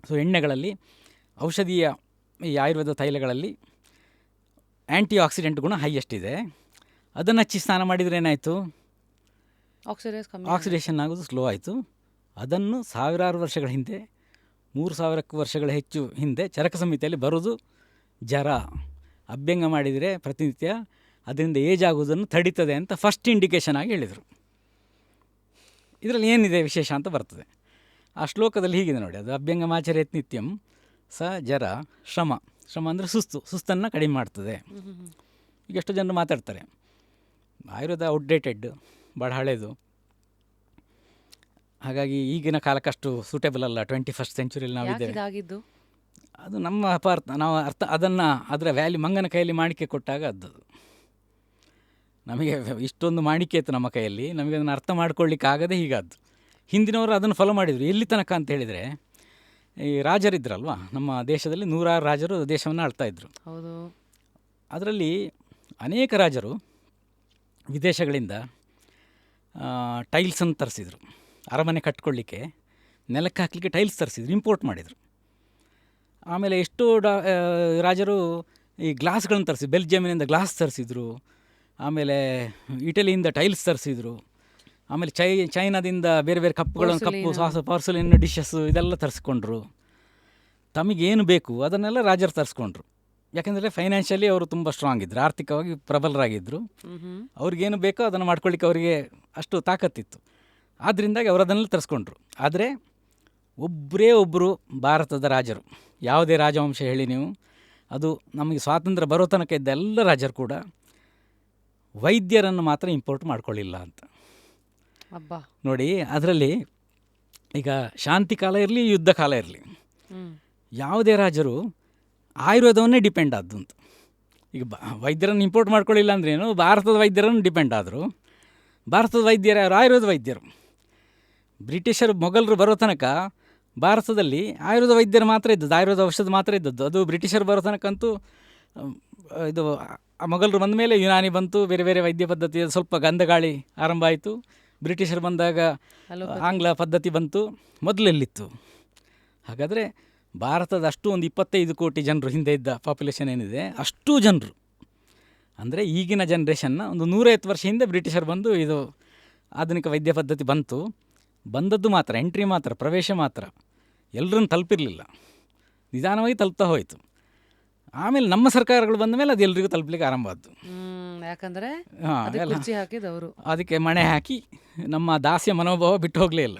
So ಎಣ್ಣೆಗಳಲ್ಲಿ ಔಷಧೀಯ ಈ ಆಯುರ್ವೇದ ತೈಲಗಳಲ್ಲಿ ಆ್ಯಂಟಿ accident ಗುಣ ಹೈಯೆಸ್ಟ್ ಇದೆ. ಅದನ್ನು ಹಚ್ಚಿ ಸ್ನಾನ ಮಾಡಿದರೆ ಏನಾಯಿತು, ಆಕ್ಸಿಡೇಷನ್ ಆಗೋದು ಸ್ಲೋ ಆಯಿತು. ಅದನ್ನು ಸಾವಿರಾರು ವರ್ಷಗಳ ಹಿಂದೆ 3000 ವರ್ಷಗಳ ಹೆಚ್ಚು ಹಿಂದೆ ಚರಕ ಸಂಹಿತೆಯಲ್ಲಿ ಬರೋದು ಜರ ಅಭ್ಯಂಗ ಮಾಡಿದರೆ ಪ್ರತಿನಿತ್ಯ ಅದರಿಂದ ಏಜ್ ಆಗೋದನ್ನು ತಡೀತದೆ ಅಂತ ಫಸ್ಟ್ ಇಂಡಿಕೇಶನ್ ಆಗಿ ಹೇಳಿದರು. ಇದರಲ್ಲಿ ಏನಿದೆ ವಿಶೇಷ ಅಂತ ಬರ್ತದೆ. ಆ ಶ್ಲೋಕದಲ್ಲಿ ಹೀಗಿದೆ ನೋಡಿ, ಅದು ಅಭ್ಯಂಗಮಾಚರೇತ್ ನಿತ್ಯಂ ಸ ಜರ ಶ್ರಮ. ಶ್ರಮ ಅಂದರೆ ಸುಸ್ತನ್ನು ಕಡಿಮೆ ಮಾಡ್ತದೆ. ಈಗ ಎಷ್ಟು ಜನರು ಮಾತಾಡ್ತಾರೆ ಆಯುರ್ವೇದ ಔಟ್ಡೇಟೆಡ್, ಭಾಳ ಹಳೇದು, ಹಾಗಾಗಿ ಈಗಿನ ಕಾಲಕ್ಕಷ್ಟು ಸೂಟೇಬಲ್ ಅಲ್ಲ, 21st ಸೆಂಚುರಿಯಲ್ಲಿ ನಾವಿದ್ದೇವೆ. ಅದು ನಮ್ಮ ನಾವು ಅದನ್ನು ಅದರ ವ್ಯಾಲ್ಯೂ ಮಂಗನ ಕೈಯಲ್ಲಿ ಮಾಣಿಕೆ ಕೊಟ್ಟಾಗ ಅದು ನಮಗೆ ಇಷ್ಟೊಂದು ಮಾಣಿಕೆ ಇತ್ತು ನಮ್ಮ ಕೈಯಲ್ಲಿ, ನಮಗೆ ಅದನ್ನು ಅರ್ಥ ಮಾಡ್ಕೊಳ್ಳಿಕ್ಕೆ ಆಗದೆ ಹೀಗಾದ್ದು. ಹಿಂದಿನವರು ಅದನ್ನು ಫಾಲೋ ಮಾಡಿದರು. ಎಲ್ಲಿ ತನಕ ಅಂತ ಹೇಳಿದರೆ, ಈ ರಾಜರಿದ್ರಲ್ವ ನಮ್ಮ ದೇಶದಲ್ಲಿ, 100 ರಾಜರು ದೇಶವನ್ನು ಆಳ್ತಾಯಿದ್ರು. ಹೌದು. ಅದರಲ್ಲಿ ಅನೇಕ ರಾಜರು ವಿದೇಶಗಳಿಂದ ಟೈಲ್ಸನ್ನು ತರಿಸಿದರು. ಅರಮನೆ ಕಟ್ಕೊಳ್ಳಿಕ್ಕೆ, ನೆಲಕ್ಕೆ ಹಾಕಲಿಕ್ಕೆ ಟೈಲ್ಸ್ ತರಿಸಿದ್ರು, ಇಂಪೋರ್ಟ್ ಮಾಡಿದರು. ಆಮೇಲೆ ಎಷ್ಟೋ ರಾಜರು ಈ ಗ್ಲಾಸ್ಗಳನ್ನು ತರಿಸಿ, ಬೆಲ್ಜಿಯಮಿನಿಂದ ಗ್ಲಾಸ್ ತರಿಸಿದ್ರು. ಆಮೇಲೆ ಇಟಲಿಯಿಂದ ಟೈಲ್ಸ್ ತರಿಸಿದ್ರು. ಆಮೇಲೆ ಚೈನಾದಿಂದ ಬೇರೆ ಬೇರೆ ಕಪ್ಪು ಸಾಸು ಪಾರ್ಸಲಿನ್ ಡಿಶಸ್ಸು ಇದೆಲ್ಲ ತರಿಸ್ಕೊಂಡ್ರು. ತಮಗೇನು ಬೇಕು ಅದನ್ನೆಲ್ಲ ರಾಜರು ತರಿಸ್ಕೊಂಡ್ರು. ಯಾಕೆಂದರೆ ಫೈನಾನ್ಷಿಯಲಿ ಅವರು ತುಂಬ ಸ್ಟ್ರಾಂಗ್ ಇದ್ದರು, ಆರ್ಥಿಕವಾಗಿ ಪ್ರಬಲರಾಗಿದ್ದರು. ಅವ್ರಿಗೇನು ಬೇಕೋ ಅದನ್ನು ಮಾಡ್ಕೊಳ್ಳಿಕ್ಕೆ ಅವರಿಗೆ ಅಷ್ಟು ತಾಕತ್ತಿತ್ತು. ಆದ್ದರಿಂದಾಗಿ ಅವರು ಅದನ್ನೆಲ್ಲ ತರಿಸ್ಕೊಂಡ್ರು. ಆದರೆ ಒಬ್ಬರು ಭಾರತದ ರಾಜರು, ಯಾವುದೇ ರಾಜವಂಶ ಹೇಳಿ ನೀವು, ಅದು ನಮಗೆ ಸ್ವಾತಂತ್ರ್ಯ ಬರೋ ತನಕ ಇದ್ದ ಎಲ್ಲ ರಾಜರು ಕೂಡ ವೈದ್ಯರನ್ನು ಮಾತ್ರ ಇಂಪೋರ್ಟ್ ಮಾಡ್ಕೊಳ್ಳಿಲ್ಲ ಅಂತ. ನೋಡಿ, ಅದರಲ್ಲಿ ಈಗ ಶಾಂತಿ ಕಾಲ ಇರಲಿ, ಯುದ್ಧ ಕಾಲ ಇರಲಿ, ಯಾವುದೇ ರಾಜರು ಆಯುರ್ವೇದವನ್ನೇ ಡಿಪೆಂಡ್ ಆದ್ದು ಅಂತ. ಈಗ ವೈದ್ಯರನ್ನು ಇಂಪೋರ್ಟ್ ಮಾಡ್ಕೊಳ್ಳಿಲ್ಲ ಅಂದ್ರೇನು, ಭಾರತದ ವೈದ್ಯರನ್ನು ಡಿಪೆಂಡ್ ಆದರು. ಭಾರತದ ವೈದ್ಯರು ಯಾರು? ಆಯುರ್ವೇದ ವೈದ್ಯರು. ಬ್ರಿಟಿಷರು ಮೊಘಲರು ಬರೋ ತನಕ ಭಾರತದಲ್ಲಿ ಆಯುರ್ವೇದ ವೈದ್ಯರು ಮಾತ್ರ ಇದ್ದದ್ದು, ಆಯುರ್ವೇದ ಔಷಧ ಮಾತ್ರ ಇದ್ದದ್ದು. ಅದು ಬ್ರಿಟಿಷರು ಬರೋ ತನಕಂತೂ ಇದು ಮೊಘಲರು ಬಂದ ಮೇಲೆ ಯುನಾನಿ ಬಂತು, ಬೇರೆ ಬೇರೆ ವೈದ್ಯ ಪದ್ಧತಿ ಸ್ವಲ್ಪ ಗಂಧಗಾಳಿ ಆರಂಭ ಆಯಿತು. ಬ್ರಿಟಿಷರು ಬಂದಾಗ ಆಂಗ್ಲ ಪದ್ಧತಿ ಬಂತು. ಮೊದಲೆಲ್ಲಿತ್ತು? ಹಾಗಾದರೆ ಭಾರತದ ಅಷ್ಟು ಒಂದು 25 ಕೋಟಿ ಜನರು ಹಿಂದೆ ಇದ್ದ ಪಾಪ್ಯುಲೇಷನ್ ಏನಿದೆ, ಅಷ್ಟೂ ಜನರು ಅಂದರೆ ಈಗಿನ ಜನ್ರೇಷನ್ನ ಒಂದು 150 ವರ್ಷ ಹಿಂದೆ ಬ್ರಿಟಿಷರು ಬಂದು ಇದು ಆಧುನಿಕ ವೈದ್ಯ ಪದ್ಧತಿ ಬಂದದ್ದು ಮಾತ್ರ, ಎಂಟ್ರಿ ಮಾತ್ರ, ಪ್ರವೇಶ ಮಾತ್ರ, ಎಲ್ಲರನ್ನು ತಲುಪಿರಲಿಲ್ಲ, ನಿಧಾನವಾಗಿ ತಲುಪ್ತಾ ಹೋಯಿತು. ಆಮೇಲೆ ನಮ್ಮ ಸರ್ಕಾರಗಳು ಬಂದ ಮೇಲೆ ಅದು ಎಲ್ರಿಗೂ ತಲುಪಲಿಕ್ಕೆ ಆರಂಭ ಆದ್ದು. ಯಾಕಂದರೆ ಅದಕ್ಕೆ ಮಣೆ ಹಾಕಿ ನಮ್ಮ ದಾಸ್ಯ ಮನೋಭಾವ ಬಿಟ್ಟು ಹೋಗಲೇ ಇಲ್ಲ.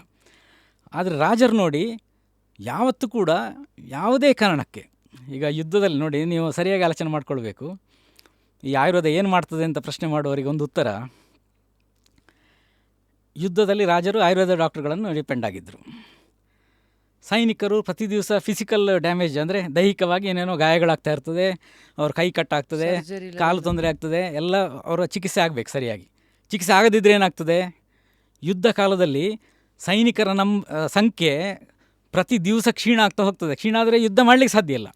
ಆದರೆ ರಾಜರು ನೋಡಿ, ಯಾವತ್ತೂ ಕೂಡ ಯಾವುದೇ ಕಾರಣಕ್ಕೆ, ಈಗ ಯುದ್ಧದಲ್ಲಿ ನೋಡಿ, ನೀವು ಸರಿಯಾಗಿ ಆಲೋಚನೆ ಮಾಡ್ಕೊಳ್ಬೇಕು. ಈ ಆಯುರ್ವೇದ ಏನು ಮಾಡ್ತದೆ ಅಂತ ಪ್ರಶ್ನೆ ಮಾಡುವವರಿಗೆ ಒಂದು ಉತ್ತರ, ಯುದ್ಧದಲ್ಲಿ ರಾಜರು ಆಯುರ್ವೇದ ಡಾಕ್ಟರ್ಗಳನ್ನು ಡಿಪೆಂಡ್ ಆಗಿದ್ದರು. ಸೈನಿಕರು ಪ್ರತಿ ದಿವಸ ಫಿಸಿಕಲ್ ಡ್ಯಾಮೇಜ್ ಅಂದರೆ ದೈಹಿಕವಾಗಿ ಏನೇನೋ ಗಾಯಗಳಾಗ್ತಾ ಇರ್ತದೆ, ಅವ್ರ ಕೈ ಕಟ್ಟಾಗ್ತದೆ, ಕಾಲು ತೊಂದರೆ ಆಗ್ತದೆ, ಎಲ್ಲ ಅವರ ಚಿಕಿತ್ಸೆ ಆಗಬೇಕು ಸರಿಯಾಗಿ. ಚಿಕಿತ್ಸೆ ಆಗದಿದ್ದರೆ ಏನಾಗ್ತದೆ? ಯುದ್ಧ ಕಾಲದಲ್ಲಿ ಸೈನಿಕರ ಸಂಖ್ಯೆ ಪ್ರತಿ ದಿವಸ ಕ್ಷೀಣ ಆಗ್ತಾ ಹೋಗ್ತದೆ. ಕ್ಷೀಣ ಆದರೆ ಯುದ್ಧ ಮಾಡಲಿಕ್ಕೆ ಸಾಧ್ಯ ಇಲ್ಲ.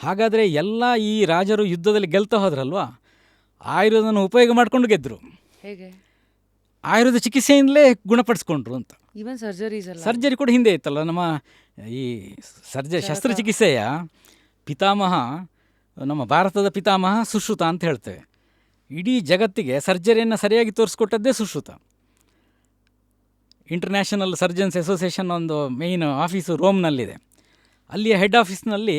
ಹಾಗಾದರೆ ಎಲ್ಲ ಈ ರಾಜರು ಯುದ್ಧದಲ್ಲಿ ಗೆಲ್ತಾ ಹೋದ್ರಲ್ವ, ಆಯುರ್ವೇದವನ್ನು ಉಪಯೋಗ ಮಾಡಿಕೊಂಡು ಗೆದ್ದರು. ಹೇಗೆ? ಆಯುರ್ವೇದ ಚಿಕಿತ್ಸೆಯಿಂದಲೇ ಗುಣಪಡಿಸ್ಕೊಂಡ್ರು ಅಂತ. ಈವನ್ ಸರ್ಜರಿ ಕೂಡ ಹಿಂದೆ ಇತ್ತಲ್ಲ. ನಮ್ಮ ಈ ಶಸ್ತ್ರಚಿಕಿತ್ಸೆಯ ಪಿತಾಮಹ, ನಮ್ಮ ಭಾರತದ ಪಿತಾಮಹ ಸುಶ್ರುತ ಅಂತ ಹೇಳ್ತೇವೆ. ಇಡೀ ಜಗತ್ತಿಗೆ ಸರ್ಜರಿಯನ್ನು ಸರಿಯಾಗಿ ತೋರಿಸ್ಕೊಟ್ಟದ್ದೇ ಸುಶ್ರುತ. ಇಂಟರ್ನ್ಯಾಷನಲ್ ಸರ್ಜನ್ಸ್ ಅಸೋಸಿಯೇಷನ್ ಒಂದು ಮೇಯ್ನ್ ಆಫೀಸು ರೋಮ್ನಲ್ಲಿದೆ. ಅಲ್ಲಿಯ ಹೆಡ್ ಆಫೀಸ್ನಲ್ಲಿ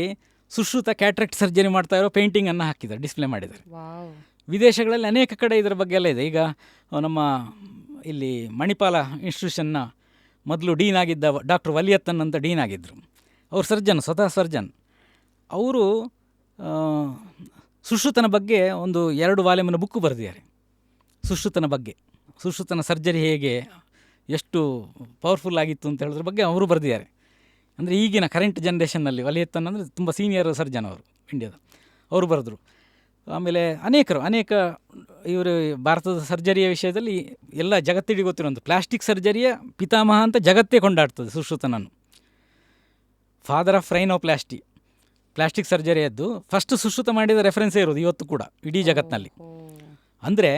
ಸುಶ್ರುತ ಕ್ಯಾಟ್ರಾಕ್ಟ್ ಸರ್ಜರಿ ಮಾಡ್ತಾ ಇರೋ ಪೇಂಟಿಂಗನ್ನು ಹಾಕಿದ್ದಾರೆ, ಡಿಸ್ಪ್ಲೇ ಮಾಡಿದ್ದಾರೆ. ವಿದೇಶಗಳಲ್ಲಿ ಅನೇಕ ಕಡೆ ಇದರ ಬಗ್ಗೆ ಎಲ್ಲ ಇದೆ. ಈಗ ನಮ್ಮ ಇಲ್ಲಿ ಮಣಿಪಾಲ ಇನ್ಸ್ಟಿಟ್ಯೂಷನ್ನ ಮೊದಲು ಡೀನ್ ಆಗಿದ್ದ ಡಾಕ್ಟರ್ ವಲಿಯತ್ತನ್ ಅಂತ ಡೀನ್ ಆಗಿದ್ದರು. ಅವರು ಸರ್ಜನ್, ಸ್ವತಃ ಸರ್ಜನ್. ಅವರು ಸುಶ್ರುತನ ಬಗ್ಗೆ ಒಂದು 2 ವಾಲ್ಯೂಮಿನ ಬುಕ್ಕು ಬರೆದಿದ್ದಾರೆ. ಸುಶ್ರುತನ ಬಗ್ಗೆ, ಸುಶ್ರುತನ ಸರ್ಜರಿ ಹೇಗೆ, ಎಷ್ಟು ಪವರ್ಫುಲ್ ಆಗಿತ್ತು ಅಂತ ಹೇಳೋದ್ರ ಬಗ್ಗೆ ಅವರು ಬರೆದಿದ್ದಾರೆ. ಅಂದರೆ ಈಗಿನ ಕರೆಂಟ್ ಜನ್ರೇಷನ್ನಲ್ಲಿ ವಲಿಯತ್ತನ್ ಅಂದರೆ ತುಂಬ ಸೀನಿಯರ್ ಸರ್ಜನ್ ಅವರು, ಇಂಡಿಯಾದ. ಅವರು ಬರೆದರು. ಆಮೇಲೆ ಅನೇಕ ಇವರು ಭಾರತದ ಸರ್ಜರಿಯ ವಿಷಯದಲ್ಲಿ ಎಲ್ಲ ಜಗತ್ತಿಗೆ ಗೊತ್ತಿರೋದು, ಪ್ಲಾಸ್ಟಿಕ್ ಸರ್ಜರಿಯ ಪಿತಾಮಹ ಅಂತ ಜಗತ್ತೇ ಕೊಂಡಾಡ್ತದೆ ಸುಶ್ರುತನನ್ನು. ಫಾದರ್ ಆಫ್ ರೈನೋಪ್ಲಾಸ್ಟಿ, ಪ್ಲಾಸ್ಟಿಕ್ ಸರ್ಜರಿಯದ್ದು ಫಸ್ಟ್ ಸುಶ್ರುತ ಮಾಡಿದ ರೆಫರೆನ್ಸೇ ಇರೋದು ಇವತ್ತು ಕೂಡ ಇಡೀ ಜಗತ್ತಿನಲ್ಲಿ. ಅಂದರೆ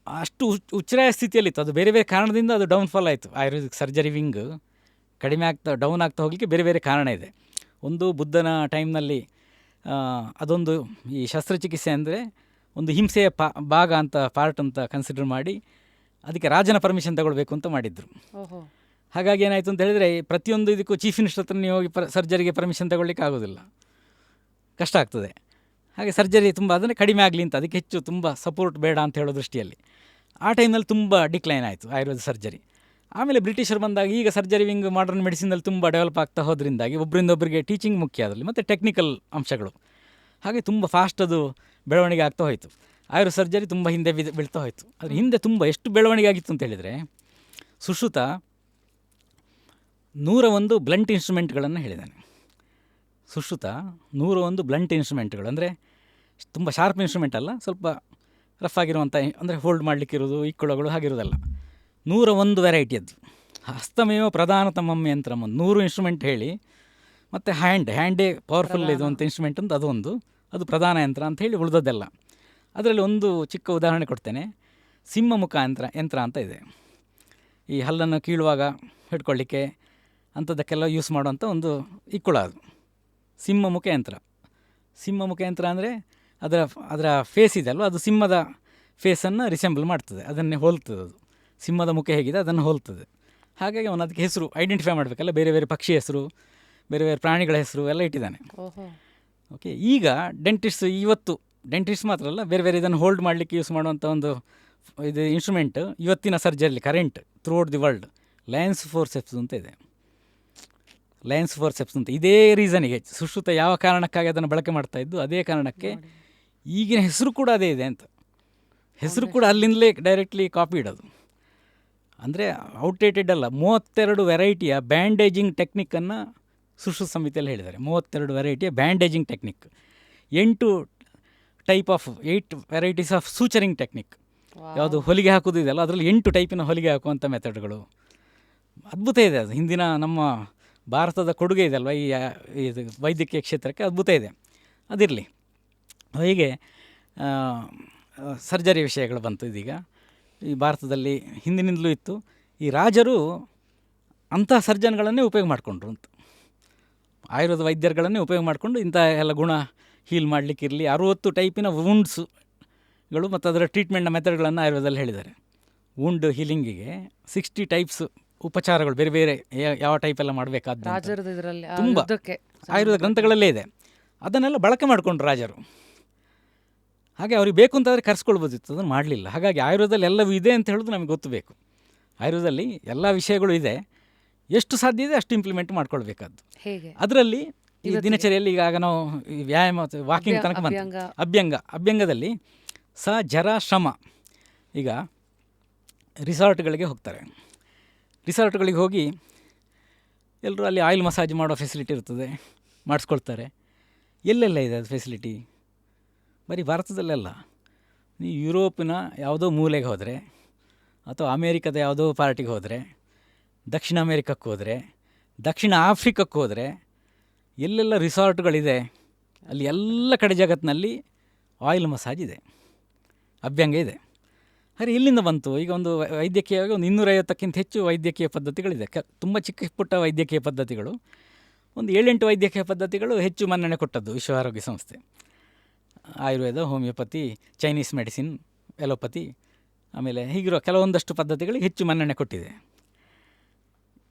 ಅಷ್ಟು ಉಚ್ಛ್ರಾಯ ಸ್ಥಿತಿಯಲ್ಲಿತ್ತು. ಅದು ಬೇರೆ ಬೇರೆ ಕಾರಣದಿಂದ ಅದು ಡೌನ್ಫಾಲ್ ಆಯಿತು. ಆಯುರ್ವೇದಿಕ್ ಸರ್ಜರಿ ವಿಂಗ್ ಕಡಿಮೆ ಡೌನ್ ಆಗ್ತಾ ಹೋಗಲಿಕ್ಕೆ ಬೇರೆ ಬೇರೆ ಕಾರಣ ಇದೆ. ಒಂದು ಬುದ್ಧನ ಟೈಮ್ನಲ್ಲಿ ಅದೊಂದು ಈ ಶಸ್ತ್ರಚಿಕಿತ್ಸೆ ಅಂದರೆ ಒಂದು ಹಿಂಸೆಯ ಭಾಗ ಅಂತ ಪಾರ್ಟ್ ಅಂತ ಕನ್ಸಿಡರ್ ಮಾಡಿ ಅದಕ್ಕೆ ರಾಜನ ಪರ್ಮಿಷನ್ ತಗೊಳ್ಬೇಕು ಅಂತ ಮಾಡಿದ್ರು. ಹಾಗಾಗಿ ಏನಾಯಿತು ಅಂತ ಹೇಳಿದರೆ ಪ್ರತಿಯೊಂದು ಇದಕ್ಕೂ ಚೀಫ್ ಮಿನಿಸ್ಟರ್ ಹತ್ರ ನೀವು ಹೋಗಿ ಸರ್ಜರಿಗೆ ಪರ್ಮಿಷನ್ ತಗೊಳ್ಳಿಕ್ಕೆ ಆಗೋದಿಲ್ಲ, ಕಷ್ಟ ಆಗ್ತದೆ. ಹಾಗೆ ಸರ್ಜರಿ ತುಂಬ ಅದನ್ನೇ ಕಡಿಮೆ ಆಗಲಿ ಅಂತ, ಅದಕ್ಕೆ ಹೆಚ್ಚು ತುಂಬ ಸಪೋರ್ಟ್ ಬೇಡ ಅಂತ ಹೇಳೋ ದೃಷ್ಟಿಯಲ್ಲಿ ಆ ಟೈಮ್ನಲ್ಲಿ ತುಂಬ ಡಿಕ್ಲೈನ್ ಆಯಿತು ಆಯುರ್ವೇದ ಸರ್ಜರಿ. ಆಮೇಲೆ ಬ್ರಿಟಿಷರು ಬಂದಾಗ ಈಗ ಸರ್ಜರಿ ವಿಂಗ್ ಮಾಡರ್ನ್ ಮೆಡಿಸಿನಲ್ಲಿ ತುಂಬ ಡೆವಲಪ್ ಆಗ್ತಾ ಹೋದ್ರಿಂದಾಗಿ ಒಬ್ಬರಿಂದ ಒಬ್ಬರಿಗೆ ಟೀಚಿಂಗ್ ಮುಖ್ಯ ಅದರಲ್ಲಿ, ಮತ್ತು ಟೆಕ್ನಿಕಲ್ ಅಂಶಗಳು, ಹಾಗೆ ತುಂಬ ಫಾಸ್ಟ್ ಅದು ಬೆಳವಣಿಗೆ ಆಗ್ತಾ ಹೋಯಿತು. ಆಯುರ್ವೇದ ಸರ್ಜರಿ ತುಂಬ ಹಿಂದೆ ಬೀಳ್ತಾ ಹೋಯಿತು. ಅದ್ರ ಹಿಂದೆ ತುಂಬ ಎಷ್ಟು ಬೆಳವಣಿಗೆ ಆಗಿತ್ತು ಅಂತ ಹೇಳಿದರೆ, ಸುಶ್ರುತ 101 ಬ್ಲಂಟ್ ಇನ್ಸ್ಟ್ರೂಮೆಂಟ್ಗಳನ್ನು ಹೇಳಿದ್ದಾನೆ. ಸುಶ್ರುತ 101 ಬ್ಲಂಟ್ ಇನ್ಸ್ಟ್ರೂಮೆಂಟ್ಗಳು ಅಂದರೆ ತುಂಬ ಶಾರ್ಪ್ ಇನ್ಸ್ಟ್ರೂಮೆಂಟ್ ಅಲ್ಲ, ಸ್ವಲ್ಪ ರಫ್ ಆಗಿರುವಂಥ, ಅಂದರೆ ಹೋಲ್ಡ್ ಮಾಡಲಿಕ್ಕಿರೋದು, ಇಕ್ಕುಳಗಳು ಹಾಗಿರೋದಲ್ಲ, 101 ವೆರೈಟಿಯದ್ದು. ಹಸ್ತಮೇವ ಪ್ರಧಾನತಮಂ ಯಂತ್ರಂ, 100 ಇನ್ಸ್ಟ್ರೂಮೆಂಟ್ ಹೇಳಿ, ಮತ್ತು ಹ್ಯಾಂಡೇ ಪವರ್ಫುಲ್ ಇದು ಅಂತ ಇನ್ಸ್ಟ್ರೂಮೆಂಟ್ ಅಂತ ಅದೊಂದು, ಅದು ಪ್ರಧಾನ ಯಂತ್ರ ಅಂತ ಹೇಳಿ ಉಳಿದದ್ದೆಲ್ಲ. ಅದರಲ್ಲಿ ಒಂದು ಚಿಕ್ಕ ಉದಾಹರಣೆ ಕೊಡ್ತೇನೆ. ಸಿಂಹಮುಖ ಯಂತ್ರ ಅಂತ ಇದೆ. ಈ ಹಲ್ಲನ್ನು ಕೀಳುವಾಗ ಹಿಡ್ಕೊಳ್ಳಿಕ್ಕೆ ಅಂಥದ್ದಕ್ಕೆಲ್ಲ ಯೂಸ್ ಮಾಡುವಂಥ ಒಂದು ಇಕ್ಕುಳ ಅದು ಸಿಂಹಮುಖ ಯಂತ್ರ. ಸಿಂಹಮುಖ ಯಂತ್ರ ಅಂದರೆ ಅದರ ಫೇಸ್ ಇದೆ ಅಲ್ವ, ಅದು ಸಿಂಹದ ಫೇಸನ್ನು ರಿಸೆಂಬಲ್ ಮಾಡ್ತದೆ, ಅದನ್ನೇ ಹೋಲ್ತದೆ. ಅದು ಸಿಂಹದ ಮುಖ ಹೇಗಿದೆ ಅದನ್ನು ಹೋಲ್ತದೆ. ಹಾಗಾಗಿ ಅವನು ಅದಕ್ಕೆ ಹೆಸರು ಐಡೆಂಟಿಫೈ ಮಾಡಬೇಕಲ್ಲ, ಬೇರೆ ಬೇರೆ ಪಕ್ಷಿ ಹೆಸರು, ಬೇರೆ ಬೇರೆ ಪ್ರಾಣಿಗಳ ಹೆಸರು ಎಲ್ಲ ಇಟ್ಟಿದ್ದಾನೆ. ಓಕೆ, ಈಗ ಡೆಂಟಿಸ್ಟ್ ಮಾತ್ರ ಅಲ್ಲ, ಬೇರೆ ಬೇರೆ ಇದನ್ನು ಹೋಲ್ಡ್ ಮಾಡಲಿಕ್ಕೆ ಯೂಸ್ ಮಾಡುವಂಥ ಒಂದು ಇದು ಇನ್ಸ್ಟ್ರೂಮೆಂಟ್ ಇವತ್ತಿನ ಸರ್ಜರಿಲಿ current throughout the world lions forceps ಅಂತ ಇದೆ. ಲಯನ್ಸ್ ಫೋರ್ಸೆಪ್ಸ್ ಅಂತ ಇದೇ ರೀಸನಿಗೆ ಸುಶ್ರುತ ಯಾವ ಕಾರಣಕ್ಕಾಗಿ ಅದನ್ನು ಬಳಕೆ ಮಾಡ್ತಾ ಇದ್ದು, ಅದೇ ಕಾರಣಕ್ಕೆ ಈಗಿನ ಹೆಸರು ಕೂಡ ಅದೇ ಇದೆ ಅಂತ. ಹೆಸರು ಕೂಡ ಅಲ್ಲಿಂದಲೇ ಡೈರೆಕ್ಟ್ಲಿ ಕಾಪಿ ಇಡೋದು. ಅಂದರೆ ಔಟ್ಡೇಟೆಡ್ ಅಲ್ಲ, 32 ವೆರೈಟಿಯ ಬ್ಯಾಂಡೇಜಿಂಗ್ ಟೆಕ್ನಿಕ್ಕನ್ನು ಸುಶ್ರುತ ಸಂಹಿತೆಯಲ್ಲಿ ಹೇಳಿದ್ದಾರೆ. 32 ವೆರೈಟಿಯ bandaging technique, 8 varieties of suturing technique. ಯಾವುದು ಹೊಲಿಗೆ ಹಾಕೋದು ಇದೆಯಲ್ಲ, ಅದರಲ್ಲಿ 8 ಟೈಪಿನ ಹೊಲಿಗೆ ಹಾಕುವಂಥ ಮೆಥಡ್ಗಳು. ಅದ್ಭುತ ಇದೆ ಅದು. ಹಿಂದಿನ ನಮ್ಮ ಭಾರತದ ಕೊಡುಗೆ ಇದೆ ಅಲ್ವ ಇದು ವೈದ್ಯಕೀಯ ಕ್ಷೇತ್ರಕ್ಕೆ, ಅದ್ಭುತ ಇದೆ. ಅದಿರಲಿ. ಹೀಗೆ ಸರ್ಜರಿ ವಿಷಯಗಳು ಬಂತು. ಇದೀಗ ಈ ಭಾರತದಲ್ಲಿ ಹಿಂದಿನಿಂದಲೂ ಇತ್ತು. ಈ ರಾಜರು ಅಂಥ ಸರ್ಜನ್ಗಳನ್ನೇ ಉಪಯೋಗ ಮಾಡಿಕೊಂಡ್ರು ಅಂತ, ಆಯುರ್ವೇದ ವೈದ್ಯರುಗಳನ್ನೇ ಉಪಯೋಗ ಮಾಡಿಕೊಂಡು ಇಂಥ ಎಲ್ಲ ಗುಣ ಹೀಲ್ ಮಾಡಲಿಕ್ಕಿರಲಿ 60 ಟೈಪಿನ ವೂಂಡ್ಸ್ಗಳು ಮತ್ತು ಅದರ ಟ್ರೀಟ್ಮೆಂಟ್ನ ಮೆಥಡ್ಗಳನ್ನು ಆಯುರ್ವೇದದಲ್ಲಿ ಹೇಳಿದ್ದಾರೆ. ವೂಂಡ್ ಹೀಲಿಂಗಿಗೆ 60 ಟೈಪ್ಸ್ ಉಪಚಾರಗಳು, ಬೇರೆ ಬೇರೆ ಯಾವ ಟೈಪೆಲ್ಲ ಮಾಡಬೇಕಾದ ತುಂಬ ಆಯುರ್ವೇದ ಗ್ರಂಥಗಳಲ್ಲೇ ಇದೆ. ಅದನ್ನೆಲ್ಲ ಬಳಕೆ ಮಾಡಿಕೊಂಡ್ರು ರಾಜರು. ಹಾಗೆ ಅವ್ರಿಗೆ ಬೇಕು ಅಂತಾದರೆ ಕರೆಸ್ಕೊಳ್ಬೋದಿತ್ತು, ಅದನ್ನು ಮಾಡಲಿಲ್ಲ. ಹಾಗಾಗಿ ಆಯುರ್ವೇದದಲ್ಲಿ ಎಲ್ಲವೂ ಇದೆ ಅಂತ ಹೇಳೋದು ನಮಗೆ ಗೊತ್ತು ಬೇಕು. ಆಯುರ್ವೇದದಲ್ಲಿ ಎಲ್ಲ ವಿಷಯಗಳು ಇದೆ, ಎಷ್ಟು ಸಾಧ್ಯ ಇದೆ ಅಷ್ಟು ಇಂಪ್ಲಿಮೆಂಟ್ ಮಾಡ್ಕೊಳ್ಬೇಕಾದ್ದು. ಅದರಲ್ಲಿ ಈ ದಿನಚರಿಯಲ್ಲಿ ಈಗ ನಾವು ವ್ಯಾಯಾಮ ವಾಕಿಂಗ್ ತನಕ ಬಂತು. ಅಭ್ಯಂಗದಲ್ಲಿ ಜರ ಶ್ರಮ. ಈಗ ರಿಸಾರ್ಟ್ಗಳಿಗೆ ಹೋಗ್ತಾರೆ. ರಿಸಾರ್ಟ್ಗಳಿಗೆ ಹೋಗಿ ಎಲ್ಲರೂ ಅಲ್ಲಿ ಆಯಿಲ್ ಮಸಾಜ್ ಮಾಡೋ ಫೆಸಿಲಿಟಿ ಇರ್ತದೆ, ಮಾಡಿಸ್ಕೊಳ್ತಾರೆ. ಎಲ್ಲೆಲ್ಲ ಇದೆ ಅದು ಫೆಸಿಲಿಟಿ? ಬರೀ ಭಾರತದಲ್ಲೆಲ್ಲ. ನೀವು ಯುರೋಪಿನ ಯಾವುದೋ ಮೂಲೆಗೆ ಹೋದರೆ, ಅಥವಾ ಅಮೇರಿಕದ ಯಾವುದೋ ಪಾರ್ಟಿಗೆ ಹೋದರೆ, ದಕ್ಷಿಣ ಅಮೇರಿಕಕ್ಕೆ ಹೋದರೆ, ದಕ್ಷಿಣ ಆಫ್ರಿಕಕ್ಕೆ ಹೋದರೆ, ಎಲ್ಲೆಲ್ಲ ರಿಸಾರ್ಟ್ಗಳಿದೆ ಅಲ್ಲಿ ಎಲ್ಲ ಕಡೆ ಜಗತ್ತಿನಲ್ಲಿ ಆಯಿಲ್ ಮಸಾಜ್ ಇದೆ, ಅಭ್ಯಂಗ ಇದೆ. ಹಾಗೆ ಎಲ್ಲಿಂದ ಬಂತು? ಈಗ ಒಂದು ವೈದ್ಯಕೀಯವಾಗಿ ಒಂದು 250ಕ್ಕಿಂತ ಹೆಚ್ಚು ವೈದ್ಯಕೀಯ ಪದ್ಧತಿಗಳಿದೆ. ತುಂಬ ಚಿಕ್ಕ ಪುಟ್ಟ ವೈದ್ಯಕೀಯ ಪದ್ಧತಿಗಳು, ಒಂದು 7-8 ವೈದ್ಯಕೀಯ ಪದ್ಧತಿಗಳು ಹೆಚ್ಚು ಮನ್ನಣೆ ಕೊಟ್ಟದ್ದು ವಿಶ್ವ ಆರೋಗ್ಯ ಸಂಸ್ಥೆ. ಆಯುರ್ವೇದ, ಹೋಮಿಯೋಪತಿ, ಚೈನೀಸ್ ಮೆಡಿಸಿನ್, ಎಲೋಪತಿ, ಆಮೇಲೆ ಹೀಗಿರೋ ಕೆಲವೊಂದಷ್ಟು ಪದ್ಧತಿಗಳಿಗೆ ಹೆಚ್ಚು ಮನ್ನಣೆ ಕೊಟ್ಟಿದೆ.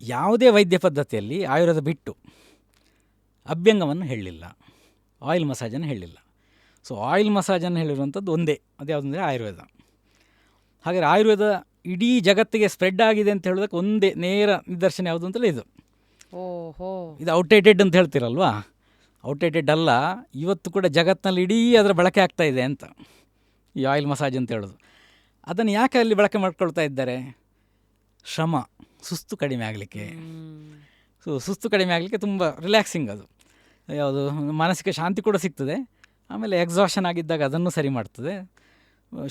ಯಾವುದೇ ವೈದ್ಯ ಪದ್ಧತಿಯಲ್ಲಿ ಆಯುರ್ವೇದ ಬಿಟ್ಟು ಅಭ್ಯಂಗವನ್ನು ಹೇಳಲಿಲ್ಲ, ಆಯಿಲ್ ಮಸಾಜನ್ನು ಹೇಳಲಿಲ್ಲ. ಸೊ ಆಯಿಲ್ ಮಸಾಜನ್ನು ಹೇಳಿರುವಂಥದ್ದು ಒಂದೇ, ಅದು ಯಾವುದಂದರೆ ಆಯುರ್ವೇದ. ಹಾಗೆ ಆಯುರ್ವೇದ ಇಡೀ ಜಗತ್ತಿಗೆ ಸ್ಪ್ರೆಡ್ ಆಗಿದೆ ಅಂತ ಹೇಳೋದಕ್ಕೆ ಒಂದೇ ನೇರ ನಿದರ್ಶನ ಯಾವುದು ಅಂತಲೇ ಇದು. ಇದು ಔಟ್ಡೇಟೆಡ್ ಅಂತ ಹೇಳ್ತೀರಲ್ವಾ, ಔಟ್ಡೇಟೆಡ್ ಅಲ್ಲ, ಇವತ್ತು ಕೂಡ ಜಗತ್ತಿನಲ್ಲಿ ಇಡೀ ಅದರ ಬಳಕೆ ಆಗ್ತಾ ಇದೆ ಅಂತ ಈ ಆಯಿಲ್ ಮಸಾಜ್ ಅಂತ ಹೇಳೋದು. ಅದನ್ನು ಯಾಕೆ ಅಲ್ಲಿ ಬಳಕೆ ಮಾಡ್ಕೊಳ್ತಾ ಇದ್ದಾರೆ? ಶ್ರಮ, ಸುಸ್ತು ಕಡಿಮೆ ಆಗಲಿಕ್ಕೆ. ಸೊ ಸುಸ್ತು ಕಡಿಮೆ ಆಗಲಿಕ್ಕೆ ತುಂಬ ರಿಲ್ಯಾಕ್ಸಿಂಗ್ ಅದು. ಯಾವುದು ಮಾನಸಿಕ ಶಾಂತಿ ಕೂಡ ಸಿಗ್ತದೆ, ಆಮೇಲೆ ಎಕ್ಸಾಷನ್ ಆಗಿದ್ದಾಗ ಅದನ್ನು ಸರಿ ಮಾಡ್ತದೆ,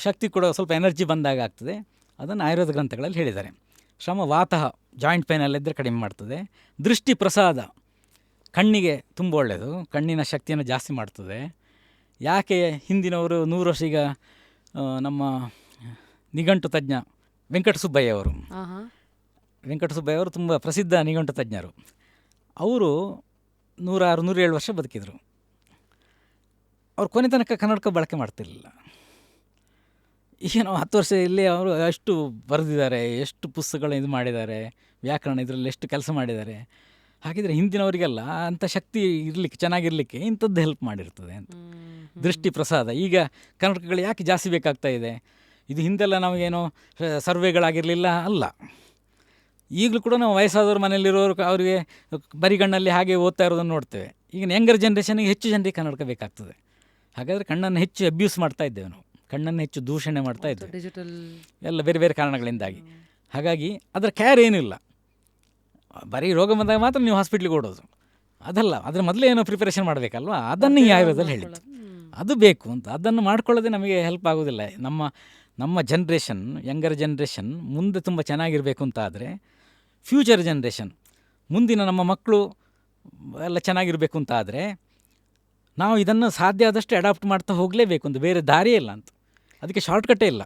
ಶಕ್ತಿ ಕೂಡ ಸ್ವಲ್ಪ ಎನರ್ಜಿ ಬಂದಾಗ ಆಗ್ತದೆ. ಅದನ್ನು ಆಯುರ್ವೇದ ಗ್ರಂಥಗಳಲ್ಲಿ ಹೇಳಿದ್ದಾರೆ. ಶ್ರಮ ವಾತಃ, ಜಾಯಿಂಟ್ ಪೇನಲ್ಲಿದ್ದರೆ ಕಡಿಮೆ ಮಾಡ್ತದೆ. ದೃಷ್ಟಿ ಪ್ರಸಾದ, ಕಣ್ಣಿಗೆ ತುಂಬ ಒಳ್ಳೆಯದು, ಕಣ್ಣಿನ ಶಕ್ತಿಯನ್ನು ಜಾಸ್ತಿ ಮಾಡ್ತದೆ. ಯಾಕೆ ಹಿಂದಿನವರು 100 ವರ್ಷ, ಈಗ ನಮ್ಮ ನಿಘಂಟು ತಜ್ಞ ವೆಂಕಟಸುಬ್ಬಯ್ಯವರು ತುಂಬ ಪ್ರಸಿದ್ಧ ನಿಘಂಟು ತಜ್ಞರು. ಅವರು 106, 107 ವರ್ಷ ಬದುಕಿದರು. ಅವ್ರು ಕೊನೆ ತನಕ ಕನ್ನಡಕ ಬಳಕೆ ಮಾಡ್ತಿರಲಿಲ್ಲ. ಏನೋ 10 ವರ್ಷ ಇಲ್ಲಿ ಅವರು ಎಷ್ಟು ಬರೆದಿದ್ದಾರೆ, ಎಷ್ಟು ಪುಸ್ತಕಗಳು ಇದು ಮಾಡಿದ್ದಾರೆ, ವ್ಯಾಕರಣ ಇದರಲ್ಲಿ ಎಷ್ಟು ಕೆಲಸ ಮಾಡಿದ್ದಾರೆ. ಹಾಗಿದ್ರೆ ಹಿಂದಿನವರಿಗೆಲ್ಲ ಅಂಥ ಶಕ್ತಿ ಇರಲಿಕ್ಕೆ, ಚೆನ್ನಾಗಿರಲಿಕ್ಕೆ ಇಂಥದ್ದು ಹೆಲ್ಪ್ ಮಾಡಿರ್ತದೆ ಅಂತ. ದೃಷ್ಟಿ ಪ್ರಸಾದ. ಈಗ ಕನ್ನಡಕಗಳು ಯಾಕೆ ಜಾಸ್ತಿ ಬೇಕಾಗ್ತಾ ಇದೆ? ಇದು ಹಿಂದೆಲ್ಲ ನಮಗೇನೋ ಸರ್ವೆಗಳಾಗಿರಲಿಲ್ಲ ಅಲ್ಲ. ಈಗಲೂ ಕೂಡ ನಾವು ವಯಸ್ಸಾದವ್ರ ಮನೆಯಲ್ಲಿರೋರು ಅವರಿಗೆ ಬರಿಗಣ್ಣಲ್ಲಿ ಹಾಗೆ ಓದ್ತಾ ಇರೋದನ್ನು ನೋಡ್ತೇವೆ. ಈಗ ಯಂಗರ್ ಜನ್ರೇಷನ್ಗೆ ಹೆಚ್ಚು ಜನರಿಗೆ ಕನ್ನಡಕ ಬೇಕಾಗ್ತದೆ. ಹಾಗಾದರೆ ಕಣ್ಣನ್ನು ಹೆಚ್ಚು ಅಬ್ಯೂಸ್ ಮಾಡ್ತಾ ಇದ್ದೇವೆ ನಾವು, ಕಣ್ಣನ್ನು ಹೆಚ್ಚು ದೂಷಣೆ ಮಾಡ್ತಾ ಇದ್ದೇವೆ, ಡಿಜಿಟಲ್ ಎಲ್ಲ ಬೇರೆ ಬೇರೆ ಕಾರಣಗಳಿಂದಾಗಿ. ಹಾಗಾಗಿ ಅದರ ಕೇರ್ ಏನಿಲ್ಲ. ಬರೀ ರೋಗ ಬಂದಾಗ ಮಾತ್ರ ನೀವು ಹಾಸ್ಪಿಟ್ಲಿಗೆ ಓಡೋದು ಅದಲ್ಲ. ಅದರ ಮೊದಲೇ ಏನೋ ಪ್ರಿಪರೇಷನ್ ಮಾಡಬೇಕಲ್ವ, ಅದನ್ನು ಈ ಆಯುರ್ವೇದದಲ್ಲಿ ಹೇಳಿದ್ದು. ಅದು ಬೇಕು ಅಂತ. ಅದನ್ನು ಮಾಡ್ಕೊಳ್ಳೋದೇ ನಮಗೆ ಹೆಲ್ಪ್ ಆಗೋದಿಲ್ಲ. ನಮ್ಮ ಜನ್ರೇಷನ್, ಯಂಗರ್ ಜನ್ರೇಷನ್ ಮುಂದೆ ತುಂಬ ಚೆನ್ನಾಗಿರಬೇಕು ಅಂತ ಆದರೆ, ಫ್ಯೂಚರ್ ಜನ್ರೇಷನ್ ಮುಂದಿನ ನಮ್ಮ ಮಕ್ಕಳು ಎಲ್ಲ ಚೆನ್ನಾಗಿರಬೇಕು ಅಂತ ಆದರೆ, ನಾವು ಇದನ್ನು ಸಾಧ್ಯ ಆದಷ್ಟು ಅಡಾಪ್ಟ್ ಮಾಡ್ತಾ ಹೋಗಲೇಬೇಕು ಅಂತ. ಬೇರೆ ದಾರಿಯೇ ಇಲ್ಲ ಅಂತ. ಅದಕ್ಕೆ ಶಾರ್ಟ್ಕಟ್ಟೇ ಇಲ್ಲ.